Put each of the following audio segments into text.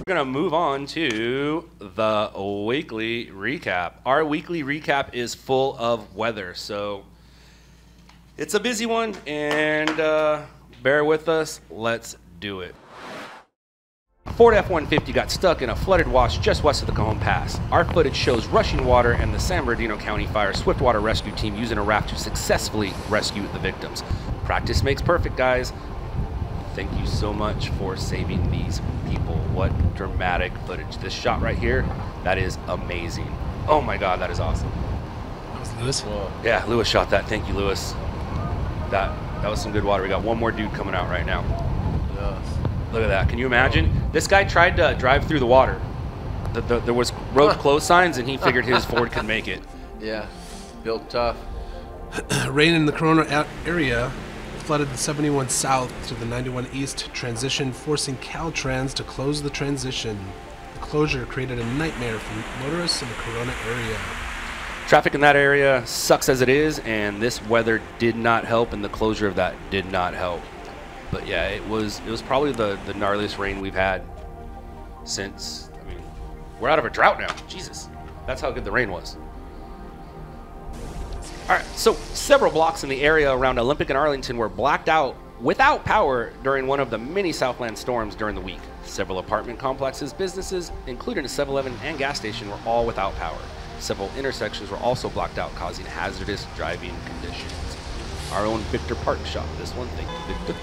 We're gonna move on to the weekly recap. Our weekly recap is full of weather, so it's a busy one, and bear with us. Let's do it. Ford F-150 got stuck in a flooded wash just west of the Cajon Pass. Our footage shows rushing water and the San Bernardino County Fire Swiftwater Rescue Team using a raft to successfully rescue the victims. Practice makes perfect, guys. Thank you so much for saving these people. What dramatic footage. This shot right here, that is amazing. Oh my God, that is awesome. That was Lewis? Whoa. Yeah, Lewis shot that. Thank you, Lewis. That was some good water. We got one more dude coming out right now. Yes. Look at that. Can you imagine? This guy tried to drive through the water. There was road closed signs, and he figured his Ford could make it. Yeah, built tough. Rain in the Corona area flooded the 71 South to the 91 East transition, forcing Caltrans to close the transition. The closure created a nightmare for motorists in the Corona area. Traffic in that area sucks as it is, and this weather did not help, and the closure of that did not help. But yeah, it was probably the gnarliest rain we've had since, I mean, we're out of a drought now. Jesus, that's how good the rain was. All right, so several blocks in the area around Olympic and Arlington were blacked out without power during one of the many Southland storms during the week. Several apartment complexes, businesses, including a 7-Eleven and gas station, were all without power. Several intersections were also blocked out, causing hazardous driving conditions. Our own Victor Park shot this one. Thank you, Victor.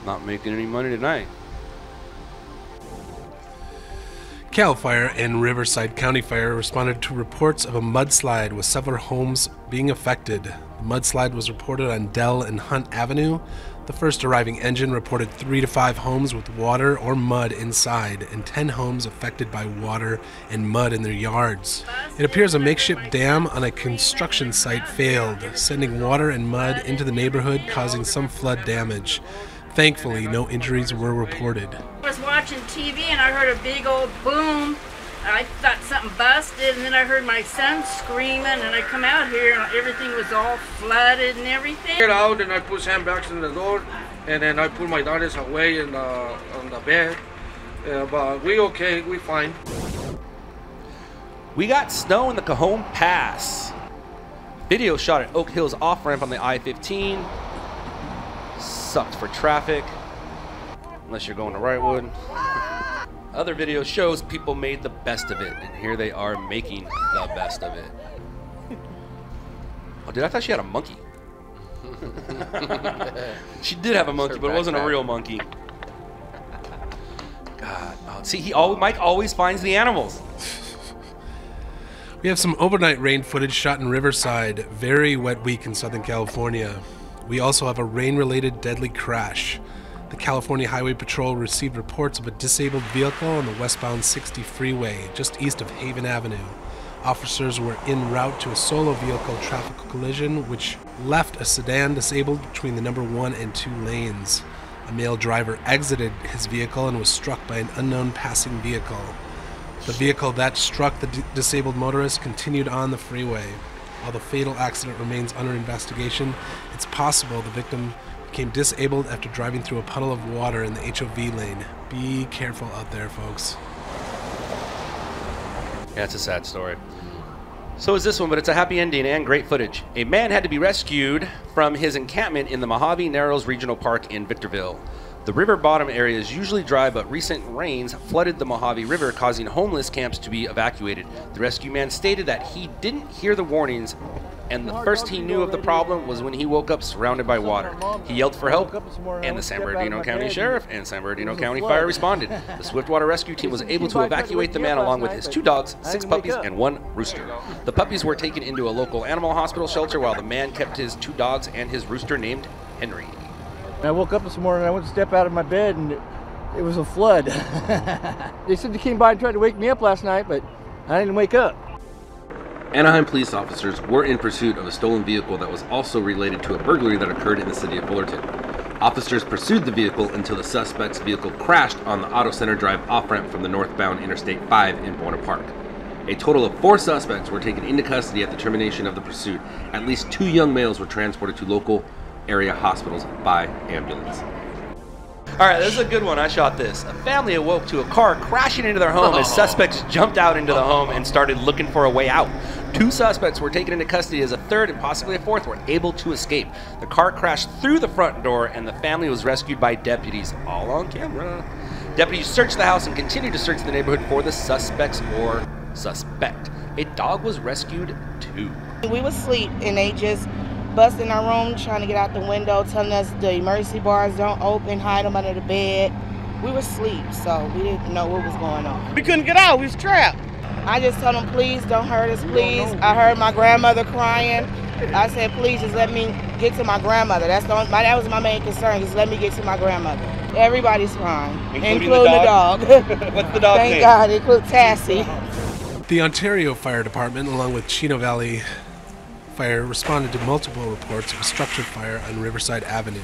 Not making any money tonight. Cal Fire and Riverside County Fire responded to reports of a mudslide with several homes being affected. The mudslide was reported on Dell and Hunt Avenue. The first arriving engine reported 3 to 5 homes with water or mud inside, and 10 homes affected by water and mud in their yards. It appears a makeshift dam on a construction site failed, sending water and mud into the neighborhood, causing some flood damage. Thankfully, no injuries were reported. I was watching TV and I heard a big old boom. I thought something busted, and then I heard my son screaming, and I come out here and everything was all flooded and everything. I get out and I put sandbags in the door, and then I put my daughters away on the bed. But we okay, we fine. We got snow in the Cajon Pass. Video shot at Oak Hill's off-ramp on the I-15. Sucked for traffic, unless you're going to Wrightwood. Other video shows people made the best of it, and here they are making the best of it. Oh, dude, I thought she had a monkey. She did have a monkey, but it wasn't a real monkey. God, oh, see, Mike always finds the animals. We have some overnight rain footage shot in Riverside. Very wet week in Southern California. We also have a rain-related deadly crash. The California Highway Patrol received reports of a disabled vehicle on the westbound 60 freeway, just east of Haven Avenue. Officers were en route to a solo vehicle traffic collision, which left a sedan disabled between the number 1 and 2 lanes. A male driver exited his vehicle and was struck by an unknown passing vehicle. The vehicle that struck the disabled motorist continued on the freeway. While the fatal accident remains under investigation, it's possible the victim became disabled after driving through a puddle of water in the HOV lane. Be careful out there, folks. Yeah, it's a sad story. So is this one, but it's a happy ending and great footage. A man had to be rescued from his encampment in the Mojave Narrows Regional Park in Victorville. The river bottom area is usually dry, but recent rains flooded the Mojave River, causing homeless camps to be evacuated. The rescue man stated that he didn't hear the warnings, and the first he knew of the problem was when he woke up surrounded by water. He yelled for help, and the San Bernardino County Sheriff and San Bernardino County Fire responded. The Swiftwater Rescue Team was able to evacuate the man along with his 2 dogs, 6 puppies, and 1 rooster. The puppies were taken into a local animal hospital shelter, while the man kept his 2 dogs and his rooster named Henry. I woke up this morning, I went to step out of my bed, and it was a flood. They said they came by and tried to wake me up last night, but I didn't wake up. Anaheim police officers were in pursuit of a stolen vehicle that was also related to a burglary that occurred in the city of Fullerton. Officers pursued the vehicle until the suspect's vehicle crashed on the Auto Center Drive off-ramp from the northbound Interstate 5 in Buena Park. A total of 4 suspects were taken into custody at the termination of the pursuit. At least 2 young males were transported to local area hospitals by ambulance. All right, this is a good one. I shot this. A family awoke to a car crashing into their home as suspects jumped out into the home and started looking for a way out. 2 suspects were taken into custody as a third and possibly a fourth were able to escape. The car crashed through the front door and the family was rescued by deputies, all on camera. Deputies searched the house and continued to search the neighborhood for the suspects or suspect. A dog was rescued too. We was asleep and they just bust in our room trying to get out the window, telling us the emergency bars don't open, hide them under the bed. We were asleep, so we didn't know what was going on. We couldn't get out, we was trapped. I just told them, please don't hurt us, please. I heard my grandmother crying. I said, please just let me get to my grandmother. That was my main concern, just let me get to my grandmother. Everybody's fine, including the dog. What's the dog's name? Thank God, including Tassie. The Ontario Fire Department, along with Chino Valley Fire, responded to multiple reports of a structured fire on Riverside Avenue.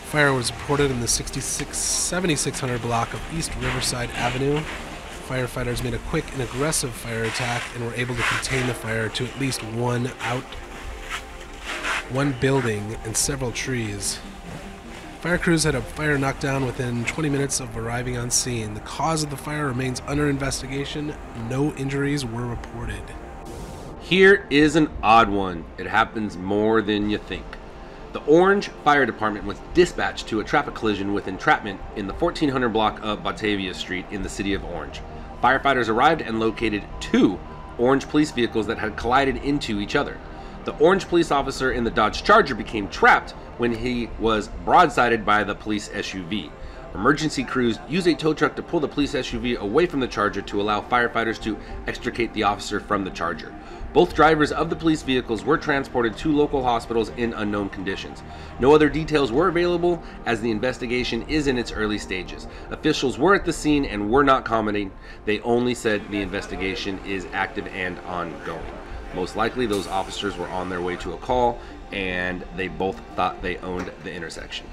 Fire was reported in the 7600 block of East Riverside Avenue. Firefighters made a quick and aggressive fire attack and were able to contain the fire to at least one building and several trees. Fire crews had a fire knocked down within 20 minutes of arriving on scene. The cause of the fire remains under investigation. No injuries were reported. Here is an odd one. It happens more than you think. The Orange Fire Department was dispatched to a traffic collision with entrapment in the 1400 block of Batavia Street in the city of Orange. Firefighters arrived and located 2 Orange police vehicles that had collided into each other. The Orange police officer in the Dodge Charger became trapped when he was broadsided by the police SUV. Emergency crews used a tow truck to pull the police SUV away from the Charger to allow firefighters to extricate the officer from the Charger. Both drivers of the police vehicles were transported to local hospitals in unknown conditions. No other details were available as the investigation is in its early stages. Officials were at the scene and were not commenting. They only said the investigation is active and ongoing. Most likely those officers were on their way to a call and they both thought they owned the intersection.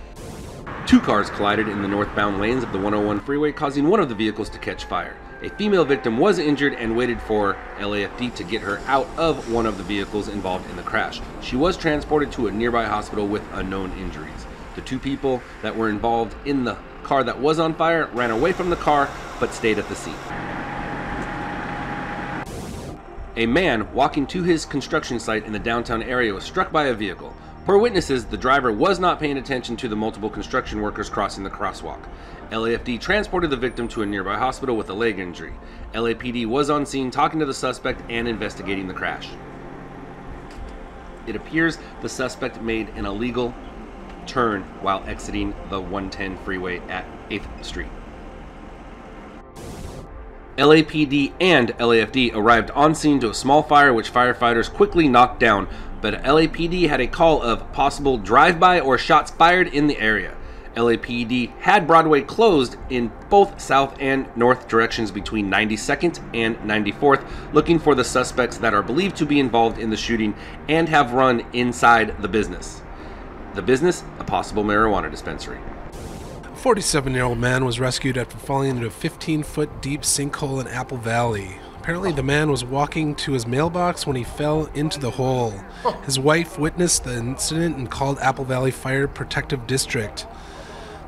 2 cars collided in the northbound lanes of the 101 freeway, causing one of the vehicles to catch fire. A female victim was injured and waited for LAFD to get her out of one of the vehicles involved in the crash. She was transported to a nearby hospital with unknown injuries. The 2 people that were involved in the car that was on fire ran away from the car but stayed at the scene. A man walking to his construction site in the downtown area was struck by a vehicle. Per witnesses, the driver was not paying attention to the multiple construction workers crossing the crosswalk. LAFD transported the victim to a nearby hospital with a leg injury. LAPD was on scene talking to the suspect and investigating the crash. It appears the suspect made an illegal turn while exiting the 110 freeway at 8th Street. LAPD and LAFD arrived on scene to a small fire which firefighters quickly knocked down, but LAPD had a call of possible drive-by or shots fired in the area. LAPD had Broadway closed in both south and north directions between 92nd and 94th, looking for the suspects that are believed to be involved in the shooting and have run inside the business. The business, a possible marijuana dispensary. A 47-year-old man was rescued after falling into a 15-foot deep sinkhole in Apple Valley. Apparently the man was walking to his mailbox when he fell into the hole. His wife witnessed the incident and called Apple Valley Fire Protective District.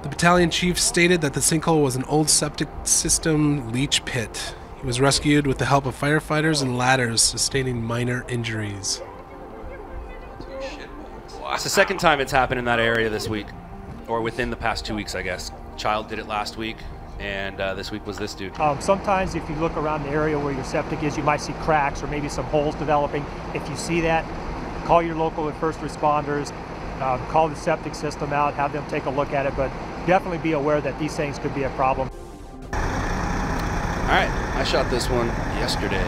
The battalion chief stated that the sinkhole was an old septic system leach pit. He was rescued with the help of firefighters and ladders, sustaining minor injuries. It's the second time it's happened in that area this week, or within the past 2 weeks, I guess. Child did it last week, and this week was this dude. Sometimes if you look around the area where your septic is, you might see cracks or maybe some holes developing. If you see that, call your local and first responders, call the septic system out, have them take a look at it, but definitely be aware that these things could be a problem. All right, I shot this one yesterday.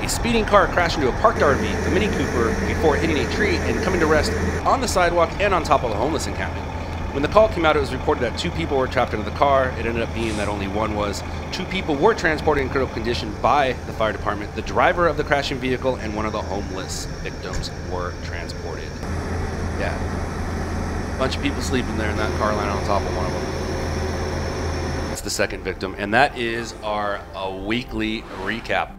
A speeding car crashed into a parked RV, the Mini Cooper, before hitting a tree and coming to rest on the sidewalk and on top of a homeless encampment. When the call came out, it was reported that 2 people were trapped into the car. It ended up being that only one was. 2 people were transported in critical condition by the fire department. The driver of the crashing vehicle and one of the homeless victims were transported. Yeah. A bunch of people sleeping there in that car line on top of one of them. It's the second victim, and that is our weekly recap.